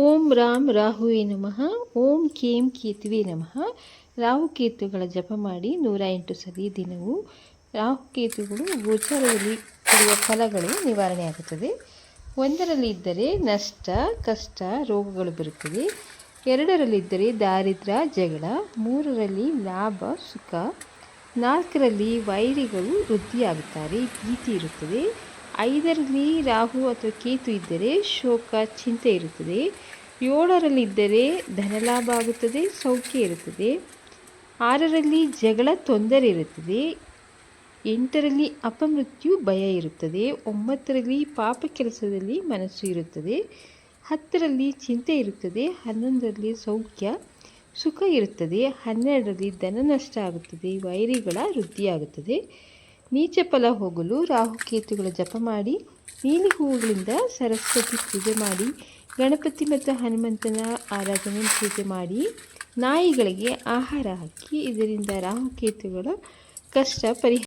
ಓಂ ರಾಮ್ ರಾಹುವೇ ನಮಃ. ಓಂ ಕೇಂ ಕೇತುವೆ ನಮಃ. ರಾಹುಕೇತುಗಳ ಜಪ ಮಾಡಿ 108 ಸರಿ ದಿನವೂ ರಾಹುಕೇತುಗಳು ಗೋಚಾರದಲ್ಲಿ ಕೊಡುವ ಫಲಗಳು ನಿವಾರಣೆಯಾಗುತ್ತದೆ. 1ರಲ್ಲಿ ಇದ್ದರೆ ನಷ್ಟ, ಕಷ್ಟ, ರೋಗಗಳು ಬರುತ್ತದೆ. 2ರಲ್ಲಿದ್ದರೆ ದಾರಿದ್ರ್ಯ, ಜಗಳ. 3ರಲ್ಲಿ ಲಾಭ, ಸುಖ. 4ರಲ್ಲಿ ವೈರಿಗಳು ವೃದ್ಧಿಯಾಗುತ್ತಾರೆ, ಭೀತಿ ಇರುತ್ತದೆ. 5ರಲ್ಲಿ ರಾಹು ಅಥವಾ ಕೇತು ಇದ್ದರೆ ಶೋಕ, ಚಿಂತೆ ಇರುತ್ತದೆ. 7ರಲ್ಲಿದ್ದರೆ ಧನಲಾಭ ಆಗುತ್ತದೆ, ಸೌಖ್ಯ ಇರುತ್ತದೆ. 6ರಲ್ಲಿ ಜಗಳ, ತೊಂದರೆ ಇರುತ್ತದೆ. 8ರಲ್ಲಿ ಅಪಮೃತ್ಯು, ಭಯ ಇರುತ್ತದೆ. 9ರಲ್ಲಿ ಪಾಪ ಕೆಲಸದಲ್ಲಿ ಮನಸ್ಸು ಇರುತ್ತದೆ. 10ರಲ್ಲಿ ಚಿಂತೆ ಇರುತ್ತದೆ. 11ರಲ್ಲಿ ಸೌಖ್ಯ, ಸುಖ ಇರುತ್ತದೆ. 12ರಲ್ಲಿ ಧನ ನಷ್ಟ ಆಗುತ್ತದೆ, ವೈರಿಗಳ ವೃದ್ಧಿಯಾಗುತ್ತದೆ. ನೀಚ ಫಲ ಹೋಗಲು ರಾಹುಕೇತುಗಳ ಜಪ ಮಾಡಿ, ನೀಲಿ ಹೂವುಗಳಿಂದ ಸರಸ್ವತಿ ಪೂಜೆ ಮಾಡಿ, ಗಣಪತಿ ಮತ್ತು ಹನುಮಂತನ ಆರಾಧನೆ ಪೂಜೆ ಮಾಡಿ, ನಾಯಿಗಳಿಗೆ ಆಹಾರ ಹಾಕಿ. ಇದರಿಂದ ರಾಹುಕೇತುಗಳ ಕಷ್ಟ ಪರಿಹಾರ